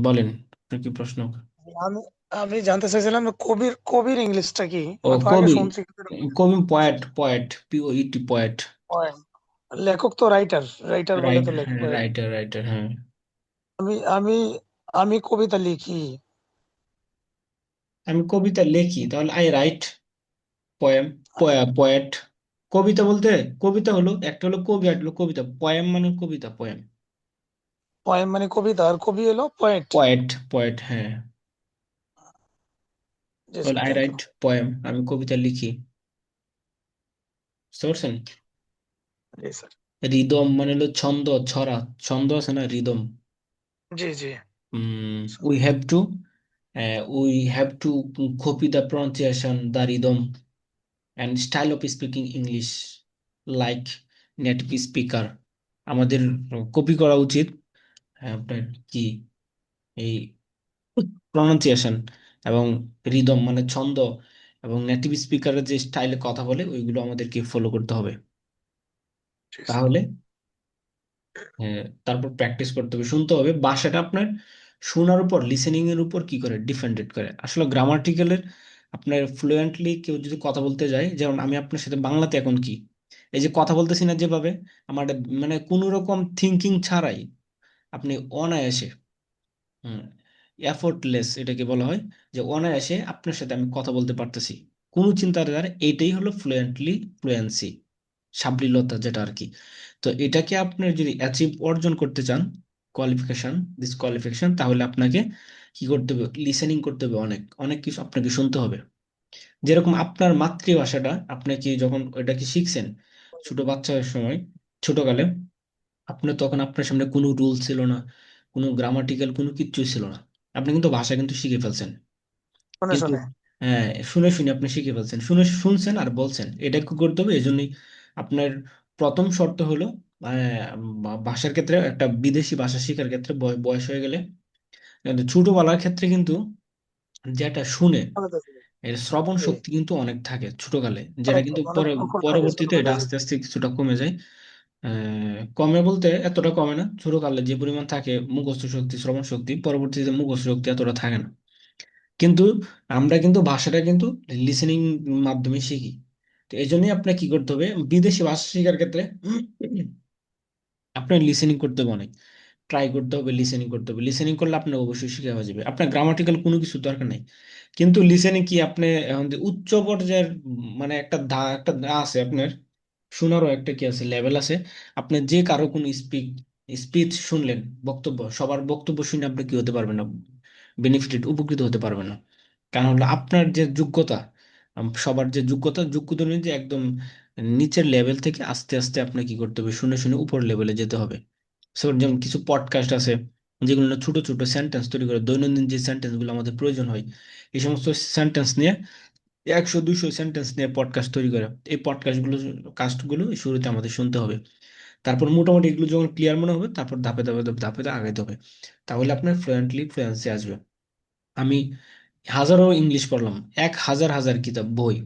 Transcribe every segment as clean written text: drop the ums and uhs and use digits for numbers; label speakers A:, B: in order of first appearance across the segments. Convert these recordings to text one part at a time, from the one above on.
A: বলেন, আপনার কি প্রশ্ন?
B: আমি আমি জানতে চাইছিলাম যে কবির কবির ইংলিশটা কি?
A: ও
B: হয়তো আগে
A: কবি।
B: শুনছি কিন্তু এটা বুঝি না।
A: কবি poet, poet, POET, poet.
B: Poem, লেখক তো রাইটার, রাইটার বলে
A: রাইট,
B: তো
A: হ্যাঁ,
B: poet।
A: রাইটার, রাইটার, হ্যাঁ।
B: আমি আমি আমি কবিতা লিখি।
A: আমি কবিতা লিখি, তাহলে আই রাইট পোয়েম, পোয়েট। কবিতা বলতে, কবিতা হলো একটা হলো কবি, আর হলো কবিতা। পোয়েম মানে কবিতা, পোয়েম।
B: পয়েম মানে কবিতা, আর কবি হলো পোয়েট।
A: পয়েট, পয়েট, হ্যাঁ।
B: জি
A: তাহলে
B: sir,
A: I
B: thank you.
A: Write poem, আমি কবিতা লিখি। বুঝতে পারছেন?
B: জি স্যার।
A: রিদম মানে হলো ছন্দ, ছড়া। ছন্দ আছে না, rhythm.
B: G G.
A: We have to, we have to copy the pronunciation, the rhythm and style of speaking English like native speaker. আমাদের কপি করা উচিত। হ্যাঁ, আপনার কি এই প্রনাউন্সিয়েশন এবং রিদম মানে ছন্দ এবং নেটিভ স্পিকারের যে স্টাইলে কথা বলে ওইগুলো আমাদেরকে ফলো করতে হবে।
B: জি স্যার।
A: তাহলে তারপর প্র্যাকটিস করতে হবে, শুনতে হবে। ভাষাটা আপনার শোনার উপর, লিসেনিং এর উপর কি করে ডিপেন্ডেড করে আসলে গ্রামাটিক্যালের। আপনার ফ্লুয়েন্টলি কেউ যদি কথা বলতে যায়, যেমন আমি আপনার সাথে বাংলাতে এখন কি এই যে কথা বলতেছি না যেভাবে, আমার মানে কোনো রকম থিঙ্কিং ছাড়াই আপনি অনায়াসে, এফোর্টলেস এটাকে বলা হয়, যে অনায়াসে আপনার সাথে আমি কথা বলতে পারতেছি কোনো চিন্তার দ্বারা। এইটাই হলো ফ্লুয়েন্সি, সাবলীলতা যেটা আর কি। তো এটাকে আপনার যদি অ্যাচিভ, অর্জন করতে চান, কোয়ালিফিকেশন, দিস কোয়ালিফিকেশন, তাহলে আপনাকে কি করতে হবে? লিসেনিং করতে হবে, অনেক অনেক কিছু আপনাকে শুনতে হবে। যেরকম আপনার মাতৃভাষাটা আপনি কি যখন ওইটাকে শিখছেন ছোট বাচ্চার সময়, ছোটকালে, আপনার তখন আপনার সামনে কোনো রুল ছিল না, কোনো গ্রামাটিক্যাল কোনো কিচ্ছুই ছিল না। আপনি কিন্তু ভাষা কিন্তু শিখে ফেলছেন।
B: শুনে
A: কিন্তু
B: শুনে।
A: হ্যাঁ, শুনে শুনে আপনি শিখে ফেলছেন, শুনে শুনছেন আর বলছেন। এটা কি করতে হবে? এই জন্যই আপনার প্রথম শর্ত হলো ভাষার ক্ষেত্রে, একটা বিদেশি ভাষা শেখার ক্ষেত্রে বয়স হয়ে গেলে, কিন্তু ছোটবেলার ক্ষেত্রে কিন্তু যেটা শুনে,
B: শুনে তো শুনি।
A: এর শ্রবণ
B: জি।
A: শক্তি কিন্তু অনেক থাকে ছোটকালে, যেটা
B: অনেক
A: কিন্তু
B: অনেক প্রখর থাকে
A: পরবর্তীতে এটা
B: ছোটবেলায়, জি।
A: আস্তে আস্তে কিছুটা কমে যায়। কমে বলতে এতটা কমে না, ছোটকালে যে পরিমাণ থাকে মুখস্থ শক্তি, শ্রবণ শক্তি, পরবর্তীতে মুখস্থ শক্তি এতটা থাকে না। কিন্তু আমরা কিন্তু ভাষাটা কিন্তু লিসেনিং মাধ্যমে শিখি। তো এই জন্যই আপনার কি করতে হবে বিদেশি ভাষা শেখার ক্ষেত্রে, আপনার লিসেনিং করতে হবে অনেক, ট্রাই করতে হবে, লিসেনিং করতে হবে। লিসেনিং করলে আপনার অবশ্যই শেখা হয়ে যাবে, আপনার গ্রামাটিক্যাল কোনো কিছু দরকার নেই। কিন্তু লিসেনিং কি আপনি এখন যে উচ্চ পর্যায়ের, মানে একটা আছে আপনার, শোনারও একটা কি আছে, লেভেল আছে। আপনি যে কারো কোনো স্পিচ শুনলেন, বক্তব্য, সবার বক্তব্য শুনে আপনি কি হতে পারবেন না, বেনিফিটেড, উপকৃত হতে পারবেন না। কারণ হলো আপনার যে যোগ্যতা, সবার যে যোগ্যতা, যোগ্যতা অনুযায়ী একদম নিচের লেভেল থেকে আস্তে আস্তে আপনাকে কি করতে হবে, শুনে শুনে উপর লেভেলে যেতে হবে। যেমন কিছু পডকাস্ট আছে যেগুলো না ছোট ছোট সেন্টেন্স তৈরি করে, দৈনন্দিন যে সেন্টেন্স গুলো আমাদের প্রয়োজন হয়, এই সমস্ত সেন্টেন্স নিয়ে, 100-200 সেন্টেন্স নিয়ে পডকাস্ট তৈরি করে। এই কাস্টগুলো শুরুতে আমাদের শুনতে হবে। তারপর মোটামুটি এগুলো যখন ক্লিয়ার মনে হবে, তারপর ধাপে ধাপে ধাপে ধাপে ধাপে আগাইতে হবে। তাহলে আপনার ফ্লুয়েন্সি আসবে। আমি হাজারো ইংলিশ পড়লাম, 1,000 হাজার কিতাব বই,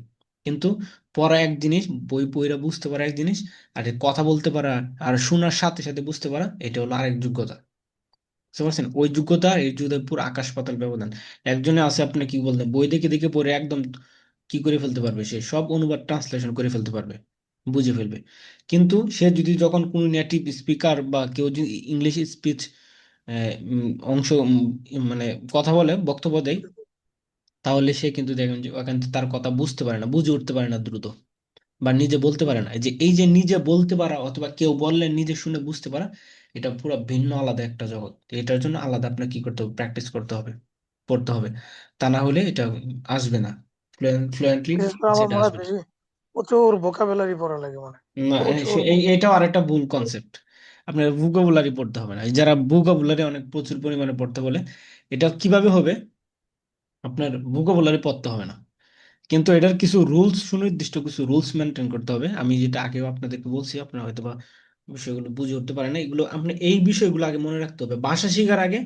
A: কিন্তু পড়া এক জিনিস, বই পড়া বুঝতে পারা এক জিনিস, আর এ কথা বলতে পারা আর শোনার সাথে সাথে বুঝতে পারা, এটা হলো আরেক যোগ্যতা। বুঝতে পারছেন? ওই যোগ্যতা এই যোগ্যতা পুরো আকাশ পাতাল ব্যবধান। একজনে আছে আপনি কি বলতেন, বই দেখে দেখে পড়ে একদম কি করে ফেলতে পারবে, সে সব অনুবাদ ট্রান্সলেশন করে ফেলতে পারবে, বুঝে ফেলবে। কিন্তু সে যদি যখন কোনো নেটিভ স্পিকার বা কেউ যদি ইংলিশ স্পিচ অংশ, মানে কথা বলে, বক্তব্য দেয়, তাহলে সে কিন্তু দেখবেন যে ওখান থেকে তার কথা বুঝতে পারে না, বুঝে উঠতে পারে না দ্রুত, বা নিজে বলতে পারে না। এই যে নিজে বলতে পারা অথবা কেউ বললে নিজে শুনে বুঝতে পারা, এটা পুরো ভিন্ন আলাদা একটা জগৎ। তো এটার জন্য আলাদা আপনার কি করতে হবে, প্র্যাকটিস করতে হবে, পড়তে হবে। তা না হলে এটা আসবে না, ফ্লুয়েন্টলি
B: বিশেষ করে আমার
A: সেটা
B: মনে হয়
A: আসবে না।
B: বেশি প্রচুর ভোকাবুলারি পড়া লাগে, মানে
A: না,
B: প্রচুর
A: এটাও আরেকটা ভুল কনসেপ্ট। আপনার ভোকাবুলারি পড়তে হবে না। এই যারা ভোকাবুলারি অনেক প্রচুর পরিমাণে পড়তে বলে, এটা কিভাবে হবে? আপনার ভোকাবুলারি পড়তে হবে না, কিন্তু এটার কিছু রুলস, সুনির্দিষ্ট কিছু রুলস মেনটেন করতে হবে। আমি যেটা আগেও আপনাদেরকে বলছি, আপনারা হয়তো বা বিষয়গুলো বুঝে উঠতে পারেন না। এগুলো আপনি, এই বিষয়গুলো আগে মনে রাখতে হবে। ভাষা শেখার আগে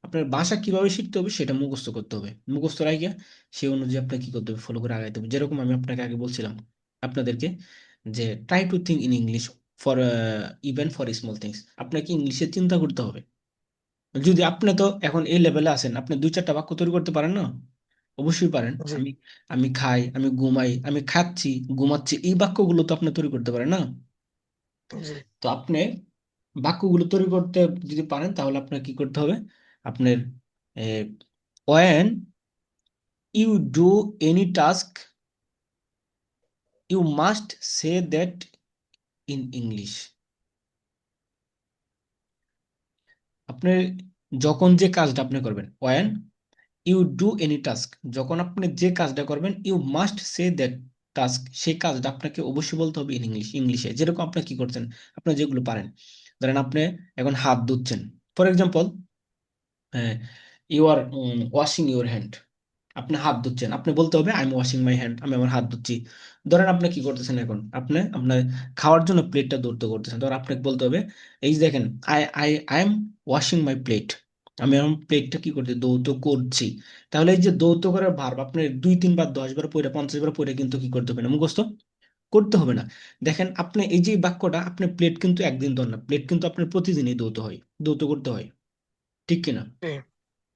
A: আপনার ভাষা কিভাবে শিখতে হবে সেটা মুখস্থ করতে হবে। মুখস্থ রাখে সেই অনুযায়ী আপনাকে কি করতে হবে, ফলো করে আগাইতে হবে। যেরকম আমি আপনাকে আগে বলছিলাম আপনাদেরকে, যে try to think in English for even for small things. আপনাকে ইংলিশে চিন্তা করতে হবে। যদি আপনি তো এখন এই লেভেলে আছেন, আপনি দুই চারটা বাক্য তৈরি করতে পারেন না? অবশ্যই পারেন।
B: জি।
A: আমি আমি খাই, আমি ঘুমাই, আমি খাচ্ছি, ঘুমাচ্ছি, এই বাক্যগুলো তো আপনি তৈরি করতে পারেন না?
B: জি।
A: তো আপনি বাক্যগুলো তৈরি করতে যদি পারেন, তাহলে আপনার কি করতে হবে? আপনার when you do any task you must say that in English. আপনি যখন যে কাজটা আপনি করবেন, when you do any task, যখন আপনি যে কাজটা করবেন, you must say that task, সেই কাজটা আপনাকে অবশ্যই বলতে হবে ইন ইংলিশ, ইংলিশে। যেরকম আপনি কি করছেন, আপনি যেগুলো পারেন, ধরেন আপনি এখন হাত ধুচ্ছেন, for example, you are washing your hand, আপনি হাত ধুচ্ছেন, আপনি বলতে হবে I am washing my hand, আমি আমার হাত ধুচ্ছি। ধরেন আপনি কি করতেছেন, এখন আপনি আপনার খাওয়ার জন্য প্লেটটা ধরতে করতেছেন, ধর আপনাকে বলতে হবে, এই যে দেখেন, I am washing my plate, আমি আমার প্লেটটা কি করছি, ধৌত করছি। তাহলে এই যে ধৌত করার ভার্ব আপনার 2 3 বার 10 বার পড়ে 50 বার পড়ে কিন্তু কি করতে হবে না, মুখস্থ করতে হবে না। দেখেন আপনি এই যে বাক্যটা, আপনি প্লেট কিন্তু একদিন ধর না, প্লেট কিন্তু আপনার প্রতিদিনই ধৌত হয়, ধৌত করতে হয়, ঠিক কিনা?
B: জি।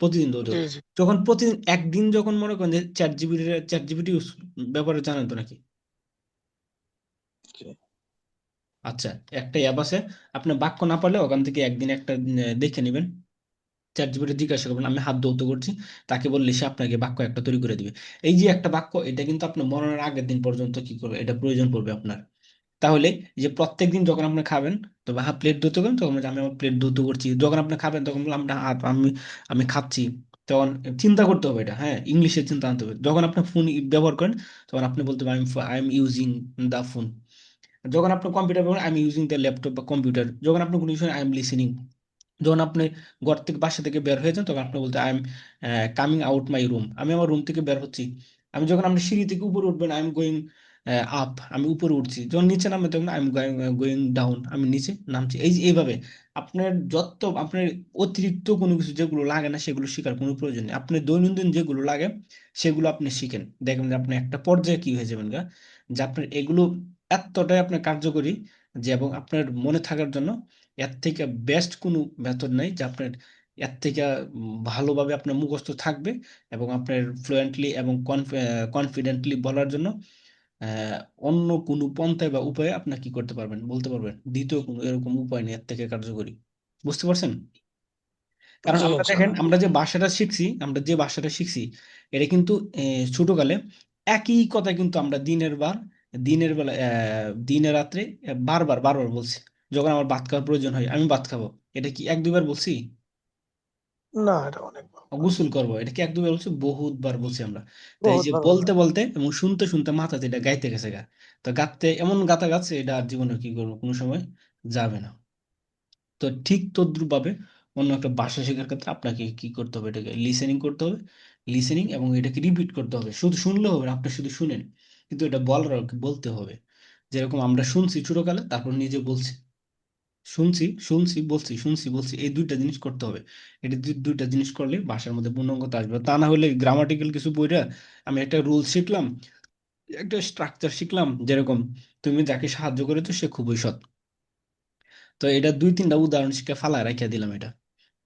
A: প্রতিদিন দৌড়তে
B: জি।
A: হবে।
B: জি।
A: যখন প্রতিদিন একদিন, যখন মনে করেন যে চ্যাট জিপিটি ব্যাপারে জানেন তো নাকি?
B: জি।
A: আচ্ছা, একটা অ্যাপ আছে, আপনি বাক্য না পারলে ওখান থেকে একদিন একটা দেখে নেবেন, চ্যাট জিপিটি জিজ্ঞাসা করবেন আমি হাত ধৌত করছি, তাকে বললে সে আপনাকে বাক্য একটা তৈরি করে দিবে। এই যে একটা বাক্য, এটা কিন্তু আপনার মরণের আগের দিন পর্যন্ত কি করবে, এটা প্রয়োজন পড়বে আপনার। তাহলে এই যে প্রত্যেকদিন যখন আপনি খাবেন, তো হাত প্লেট ধুতে করেন, তখন বলবেন, আমি আমার প্লেট ধুতে করছি। যখন আপনি খাবেন, তখন বলবেন, আমরা হাত আমি আমি খাচ্ছি। তখন চিন্তা করতে হবে এটা, হ্যাঁ, ইংলিশে চিন্তা আনতে হবে। যখন আপনি ফোন ব্যবহার করেন, তখন আপনি বলতে হবে I am using the phone. যখন আপনি কম্পিউটার ব্যবহার, I am using the laptop বা কম্পিউটার। যখন আপনি কোনো কিছু, আই এম লিসেনিং। যখন আপনি ঘর থেকে, বাসা থেকে বের হয়ে যান, তখন আপনি বলতে I am coming out my room, আমি আমার রুম থেকে বের হচ্ছি। আমি যখন আপনি সিঁড়ি থেকে উপরে উঠবেন, আই এম গোয়িং আপ, আমি উপরে উঠছি। যখন নিচে নামবে, তখন আই এম গোয়িং ডাউন, আমি নিচে নামছি। এই যে এইভাবে আপনার যত আপনার অতিরিক্ত কোনো কিছু যেগুলো লাগে না, সেগুলো শেখার কোনো প্রয়োজন নেই। আপনার দৈনন্দিন যেগুলো লাগে, সেগুলো আপনি শিখেন, দেখবেন যে আপনি একটা পর্যায়ে কি হয়ে যাবেন গা, যে আপনার এগুলো এতটাই আপনার কার্যকরী, যে এবং আপনার মনে থাকার জন্য এর থেকে বেস্ট কোনো মেথড নাই, যে আপনার এর থেকে ভালোভাবে আপনার মুখস্থ থাকবে, এবং আপনার ফ্লুয়েন্টলি এবং কনফিডেন্টলি বলার জন্য আহ, অন্য কোনো পন্থায় বা উপায়ে আপনার কি করতে পারবেন, বলতে পারবেন। দ্বিতীয় কোনো এরকম উপায় নেই এর থেকে কার্যকরী। বুঝতে পারছেন? কারণ
B: জি,
A: আমরা দেখেন,
B: ইনশাল্লাহ।
A: আমরা যে ভাষাটা শিখছি, আমরা যে ভাষাটা শিখছি, এটা কিন্তু ছোটকালে একই কথা কিন্তু আমরা দিনের বেলা, দিনে রাত্রে বারবার বারবার বলছি। যখন আমার ভাত খাওয়ার প্রয়োজন হয়, আমি ভাত খাবো, এটা কি 1 2 বার বলছি?
B: না, এটা অনেক
A: গোসল করবো, এটা কি 1 2 বার বলছি? বহুত বার বলছি আমরা। তাই এই
B: বহুত
A: যে
B: বার
A: বলতে
B: বলা।
A: বলতে এবং শুনতে শুনতে মাথাতে এটা গাইতে গেছে গা। তো গাতে এমন গাতা গাচ্ছে, এটা আর জীবনে কি করবো, কোনো সময় যাবে না। তো ঠিক তদ্রুপ ভাবে অন্য একটা ভাষা শেখার ক্ষেত্রে আপনাকে কি করতে হবে, এটাকে লিসেনিং করতে হবে। লিসেনিং, এবং এটাকে রিপিট করতে হবে। শুধু শুনলে হবে না, আপনি শুধু শুনেন, কিন্তু এটা বলার আগে বলতে হবে। যেরকম আমরা শুনছি ছোটকালে, তারপর নিজে বলছি, শুনছি শুনছি বলছি, শুনছি বলছি, এই দুইটা জিনিস করতে হবে। এটা দুইটা জিনিস করলে ভাষার মধ্যে পূর্ণাঙ্গতা আসবে। তা না হলে গ্রামাটিক্যাল কিছু বইটা, আমি একটা রুল শিখলাম, একটা স্ট্রাকচার শিখলাম, যেরকম তুমি যাকে সাহায্য করেছো সে খুবই সৎ, তো এটা 2 3টা উদাহরণ শিখে ফালায় রাখিয়া দিলাম। এটা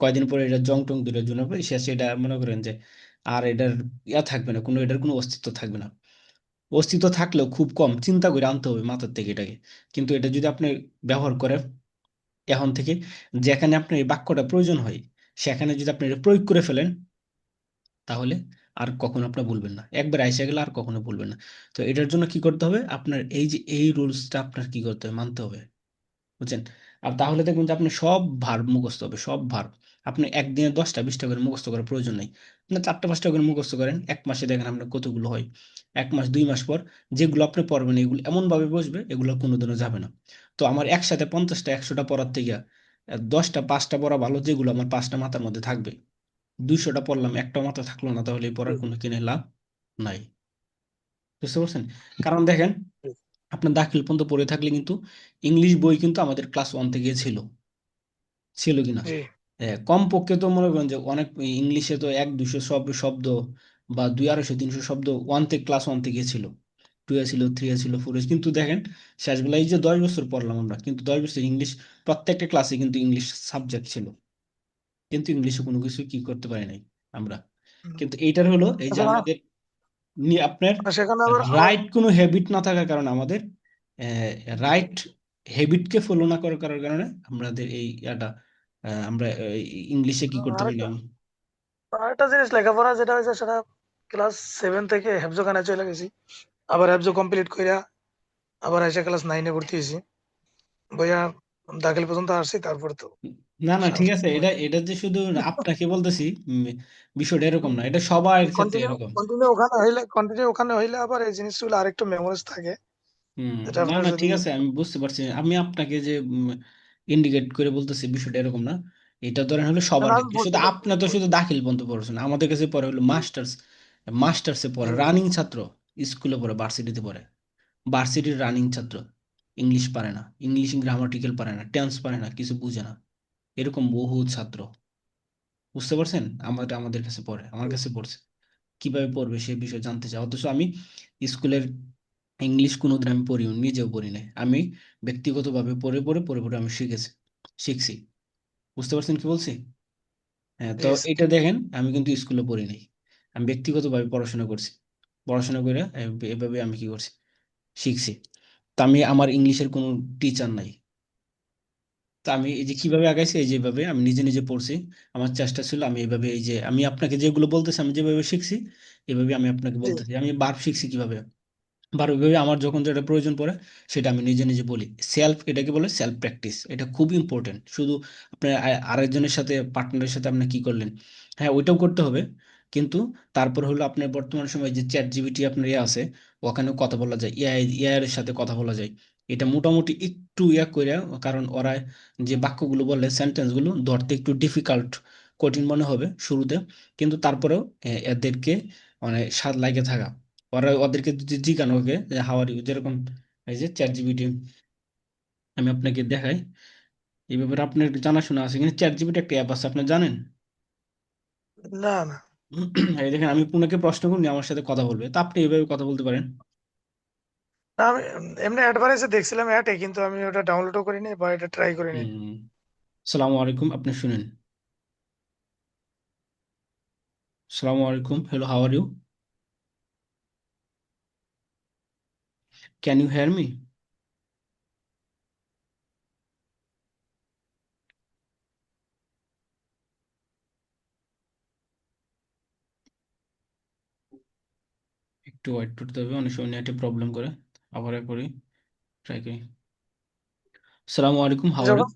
A: কয়দিন পরে এটা জং টং দূরের জন্য পরে শেষে এটা মনে করেন যে আর এটার থাকবে না, কোনো এটার কোনো অস্তিত্ব থাকবে না। অস্তিত্ব থাকলেও খুব কম, চিন্তা করে আনতে হবে মাথার থেকে এটাকে। কিন্তু এটা যদি আপনি ব্যবহার করেন এখন থেকে, যেখানে আপনার এই বাক্যটা প্রয়োজন হয়, সেখানে যদি আপনি এটা প্রয়োগ করে ফেলেন, তাহলে আর কখনো আপনার ভুলবেন না, একবার আইসা গেলে আর কখনো ভুলবেন না। তো এটার জন্য কি করতে হবে, আপনার এই যে এই রুলসটা আপনার কি করতে হবে, মানতে হবে। বুঝছেন? আর তাহলে দেখবেন যে আপনি সব ভার্ব মুখস্থ হবে, সব ভার্ব। আপনি একদিনে 10টা 20টা করে মুখস্থ করার প্রয়োজন নেই। আপনি 4টা 5টা করে মুখস্থ করেন, 1 মাসে দেখেন আপনার কতগুলো হয়। 1 মাস 2 মাস পর যেগুলো আপনি পড়বেন, এগুলো এমন ভাবে বসবে, এগুলো কোনোদিনও যাবে না। তো আমার একসাথে 50টা 100টা পড়ার থেকে 10টা 5টা পড়া ভালো, যেগুলো আমার 5টা মাথার মধ্যে থাকবে। 200টা পড়লাম, একটা মাথা থাকলো না, তাহলে এই পড়ার কোনো কিনে লাভ নাই। বুঝতে পারছেন? কারণ দেখেন, আপনার দাখিল পর্যন্ত পড়ে থাকলে কিন্তু ইংলিশ বই কিন্তু আমাদের ক্লাস 1 থেকে ছিল, ছিল কিনা?
B: জি।
A: কমপক্ষে তো মনে করেন যে অনেক ইংলিশে তো 1 200 সব শব্দ, বা 2 250 300 শব্দ ক্লাস 1 থেকে ছিল। 2 এ ছিল, 3 এ ছিল, 4 এ, কিন্তু দেখেন শেষবেলায় এই যে 10 বছর পড়লাম আমরা, কিন্তু 10 বছর ইংলিশ প্রত্যেকটা ক্লাসে কিন্তু ইংলিশ সাবজেক্ট ছিল। কিন্তু ইংলিশে কোনো কিছু কি করতে পারি নাই আমরা।
B: হুম।
A: কিন্তু এইটার হলো এই যে
B: সেখানে
A: আমাদের আপনার
B: সেখানে আবার আবার
A: রাইট কোনো হ্যাবিট না থাকার কারণে, আমাদের রাইট হ্যাবিটকে ফলো না করার করার কারণে আমাদের এই ইয়াটা আমরা ইংলিশে কি করতে পারি
B: আরেকটা
A: না।
B: আরেকটা জিনিস লেখাপড়া যেটা হয়েছে সেটা ক্লাস 7 থেকে হেফজোখানে চলে গেছি। আবার হেফজো কমপ্লিট কইরা আবার এসে ক্লাস 9-এ ভর্তি হয়েছি। বইয়া দাখিল পর্যন্ত আসছি, তারপর তো
A: না না ঠিক
B: সাহস
A: আছে,
B: কমে।
A: এটা এটা যে শুধু আপনাকে বলতেছি, বিষয়টা এরকম না, এটা সবার ক্ষেত্রে
B: কন্টিনিউ
A: এরকম।
B: কন্টিনিউ ওখানে হইলে আবার এই জিনিসগুলো আরেকটু মেমোরিজ থাকে,
A: হুম।
B: যেটা
A: না
B: আপনার
A: না
B: যদি
A: ঠিক আছে, আমি বুঝতে পারছি, আমি আপনাকে যে ইন্ডিকেট করে বলতেছি বিষয়টা এরকম না। এটা ধরেন হলো সবার
B: না, আমি
A: ক্ষেত্রে, শুধু আপনি তো শুধু দাখিল পর্যন্ত পড়াশোনা, আমাদের কাছে পড়ে হলো মাস্টার্স, মাস্টার্সে পড়ে রানিং ছাত্র, স্কুলে পড়ে, ভার্সিটিতে পড়ে, ভার্সিটির রানিং ছাত্র, ইংলিশ পারে না, ইংলিশ গ্রামাটিক্যাল পারে না, টেন্স পারে না, কিছু বুঝে না, এরকম বহু ছাত্র, বুঝতে পারছেন, আমাদের আমাদের কাছে পড়ে, আমার কাছে পড়ছে, কিভাবে পড়বে সে বিষয়ে জানতে চাই। অথচ আমি স্কুলের ইংলিশ কোনোদিন আমি পড়িও, নিজেও পড়ি নাই, আমি ব্যক্তিগতভাবে পড়ে পড়ে পড়ে পড়ে আমি শিখছি। বুঝতে পারছেন কি বলছি? হ্যাঁ, তো
B: ইয়েস।
A: এটা দেখেন, আমি কিন্তু স্কুলে পড়ি নাই, আমি ব্যক্তিগতভাবে পড়াশোনা করছি, পড়াশোনা করে এভাবে আমি কি করছি, শিখছি। তা আমি, আমার ইংলিশের কোনো টিচার নাই, তা আমি এই যে কিভাবে আগাইছি, এই যেভাবে আমি নিজে নিজে পড়ছি, আমার চেষ্টা ছিল আমি এইভাবে, এই যে আমি আপনাকে যেগুলো বলতেছি আমি যেভাবে শিখছি, এভাবে আমি আপনাকে
B: জি।
A: বলতেছি। আমি বার্ব শিখছি কিভাবে, বারবার আমার যখন যেটা প্রয়োজন পড়ে সেটা আমি নিজে নিজে বলি। এটাকে বলে সেলফ প্র্যাকটিস, এটা খুব ইম্পর্টেন্ট। শুধু আপনার আরেকজনের সাথে, পার্টনারের সাথে আপনি কি করলেন, হ্যাঁ ওইটাও করতে হবে, কিন্তু তারপর হলো আপনার বর্তমান সময়ে যে চ্যাট জিপিটি আপনার ইয়ে আছে, ওখানেও কথা বলা যায়, এআই এর সাথে কথা বলা যায়। এটা মোটামুটি একটু ইয়া করে, কারণ ওরা যে বাক্যগুলো বলে, সেন্টেন্স গুলো ধরতে একটু ডিফিকাল্ট, কঠিন মনে হবে শুরুতে, কিন্তু তারপরেও এদেরকে মানে স্বাদ লাগে থাকা, ওরা ওদেরকে যদি জিজ্ঞানো হবে যে হাউ আর ইউ, যেরকম এই যে চ্যাট জিপিটি, আমি আপনাকে দেখাই, এই ব্যাপারে আপনার জানাশোনা আছে কিন্তু, চ্যাট জিপিটি একটা অ্যাপ আছে, আপনি জানেন?
B: না, না,
A: এই দেখেন, আমি পুনাকে প্রশ্ন করুন, আমার সাথে কথা বলবে, তা আপনি এইভাবে কথা বলতে পারেন।
B: না, আমি এমনি অ্যাডভার্টাইজে দেখছিলাম অ্যাডে, কিন্তু আমি ওটা ডাউনলোডও করিনি বা এটা ট্রাই করিনি।
A: হুম। সালামু আলাইকুম, আপনি শুনেন। সালামু আলাইকুম, hello, how are you, can you hear me? একটু ওয়েট করতে হবে, অনেক সময় নেটে প্রবলেম করে, আবার করি, ট্রাই করি। সালামু আলাইকুম, হাউ আর ইউ।
B: যখন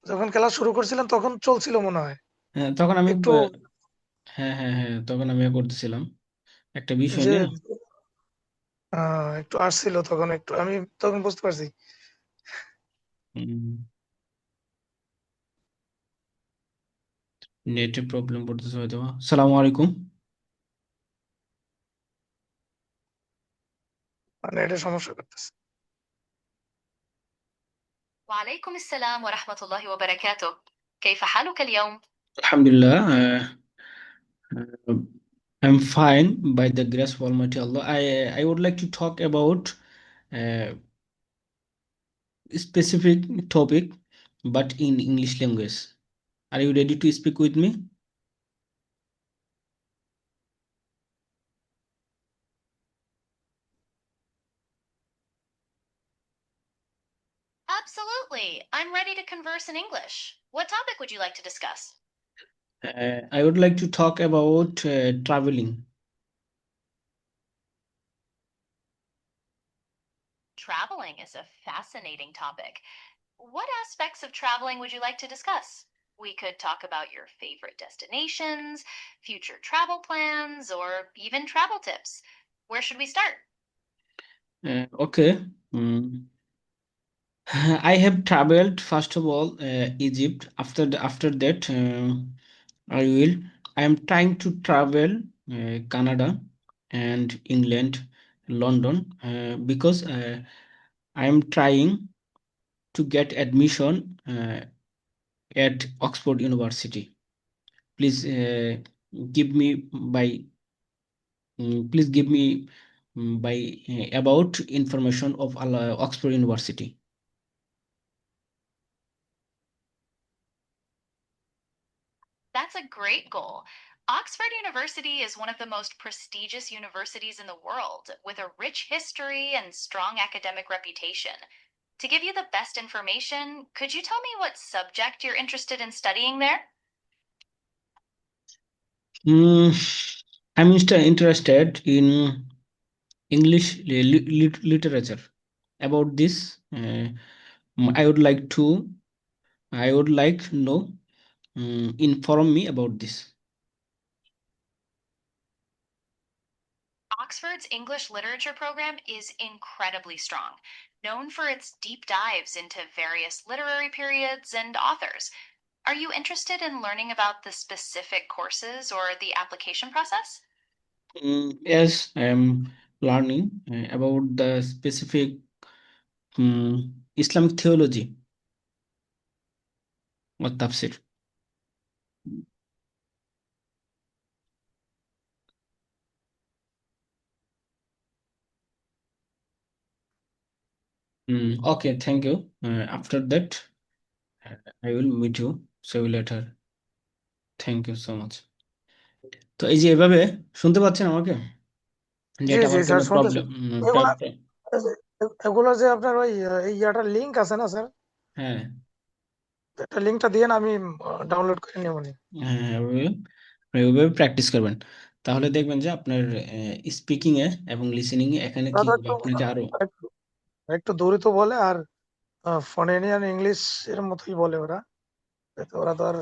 B: যখন খেলা শুরু করছিলেন তখন চলছিল মনে হয়।
A: হ্যাঁ তখন আমি
B: একটু
A: হ্যাঁ হ্যাঁ হ্যাঁ, তখন আমি ইয়ে করতেছিলাম একটা বিষয়
B: যে
A: নিয়ে।
B: একটু আসছিল তখন, একটু আমি তখন বুঝতে পারছি।
A: নেটে প্রবলেম পড়তেছে হয়তো। সালামু আলাইকুম।
B: মানে এটা সমস্যা করতেছে।
C: وعليكم السلام ورحمة الله وبركاته. كيف حالك اليوم؟
A: আলহামদুলিল্লাহ, I'm fine by the grace of Almighty Allah. I would like to talk about a specific topic, but in English language. Are you ready to speak with me?
C: Absolutely. I'm ready to converse in English. What topic would you like to discuss?
A: I would like to talk about traveling.
C: Traveling is a fascinating topic. What aspects of traveling would you like to discuss? We could talk about your favorite destinations, future travel plans, or even travel tips. Where should we start?
A: Okay. Mm. I have traveled first of all Egypt. After that, I will. I am trying to travel Canada and England, London, because I am trying to get admission at Oxford University. Please give me by please give me by about information of Oxford University.
C: That's a great goal. Oxford University is one of the most prestigious universities in the world, with a rich history and strong academic reputation. To give you the best information, could you tell me what subject you're interested in studying there?
A: Mm, I'm interested in English literature. About this, I would like to I would like to know. Inform me about this.
C: Oxford's English literature program is incredibly strong, known for its deep dives into various literary periods and authors. Are you interested in learning about the specific courses or the application process?
A: Yes, I am learning about the specific Islamic theology or tafsir. Okay, thank you. After that, I will meet you. See you later. Thank you so much. তো এই যে এভাবে শুনতে পাচ্ছেন আমাকে?
B: জি G
A: network
B: sir
A: কোনো
B: শুনতেছি।
A: Problem?
B: এগুলা এগুলো যে আপনার ওই ইয়াটার লিঙ্ক আছে না স্যার,
A: হ্যাঁ,
B: একটা লিঙ্কটা দিয়ে আমি ডাউনলোড করে নেব নি।
A: হ্যাঁ, ওইভাবে প্র্যাকটিস করবেন। তাহলে দেখবেন যে আপনার স্পিকিং এ এবং লিসেনিং এ এখানে কি
B: ওরা তো
A: হবে
B: একটু
A: আপনাকে আরো
B: একটু একটু দ্রুত বলে, আর ফোনেনিয়ান ইংলিশ এর মতোই বলে ওরা। তো ওরা তো আর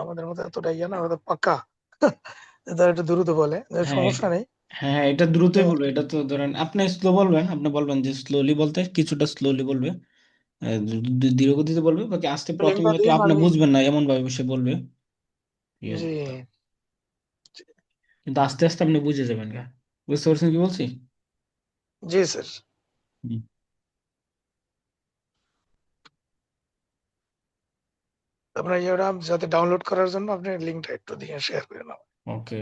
B: আমাদের মতো এতটা ইয়ে না, ওরা তো পাক্কা তারা একটু দ্রুত বলে,
A: হ্যাঁ
B: সমস্যা নেই।
A: হ্যাঁ, এটা দ্রুতই বলবে। এটা তো ধরেন আপনি স্লো বলবেন, আপনি বলবেন যে স্লোলি বলতে, কিছুটা স্লোলি বলবে, ধীর গতিতে বলবে, বাকি আস্তে প্রথমে
B: লিঙ্কটা
A: হয়তো
B: দিন
A: আপনি
B: আমি।
A: বুঝবেন না এমন ভাবে সে বলবে, ঠিক
B: জি
A: আছে? কিন্তু আস্তে আস্তে আপনি বুঝে যাবেন গা। বুঝতে পারছেন কি বলছি?
B: জি স্যার। আপনার ইয়েটা যাতে ডাউনলোড করার জন্য আপনি লিঙ্কটা একটু দিয়ে শেয়ার করে নাও।
A: ওকে,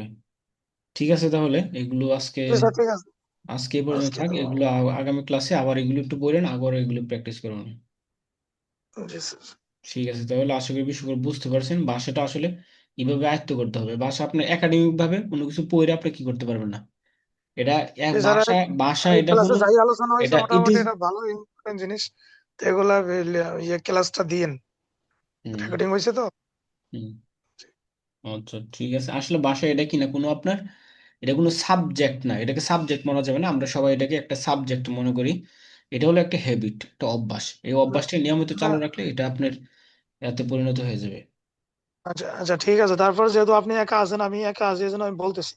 A: ঠিক আছে, তাহলে এগুলো আজকে
B: জি স্যার, ঠিক আছে।
A: আজকে এই পর্যন্ত
B: আজকে
A: থাক।
B: তো
A: এগুলো আগামী ক্লাসে আবার এগুলো একটু পড়েন, আবার এগুলো প্র্যাকটিস করুন।
B: জি স্যার।
A: ঠিক আছে, তাহলে আশা করি বিষয়গুলো বুঝতে পারছেন। ভাষাটা আসলে এইভাবে আয়ত্ত করতে হবে। ভাষা আপনি একাডেমিক ভাবে কোনো কিছু পড়ে আপনি কি করতে পারবেন না। এটা এক
B: জি স্যার,
A: ভাষা, ভাষা
B: এই
A: এটা
B: ক্লাসে
A: হলো,
B: যাই আলোচনা হয়েছে
A: এটা ইট
B: মোটামুটি
A: ইজ।
B: এটা ভালো ইম্পর্টেন্ট জিনিস। তো এগুলা ইয়ে ক্লাসটা দিয়েন,
A: হুম
B: রেকর্ডিং হয়েছে তো।
A: হুম আচ্ছা, ঠিক আছে। আসলে ভাষা এটা কি না, কোনো আপনার এটা কোনো সাবজেক্ট না, এটাকে সাবজেক্ট মনে যাবে না। আমরা সবাই এটাকে একটা সাবজেক্ট মনে করি। এটা হলো একটা হ্যাবিট, একটা অভ্যাস। এই অভ্যাসটা নিয়মিত চালু
B: না,
A: রাখলে এটা আপনার এতে পরিণত হয়ে যাবে।
B: আচ্ছা আচ্ছা, ঠিক আছে। তারপর যেহেতু আপনি একা আছেন, আমি একা আছি, এই জন্য আমি বলতেছি।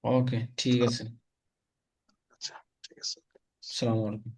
A: ওকে, ঠিক আছে।
B: আচ্ছা, ঠিক আছে।
A: আসসালামু আলাইকুম।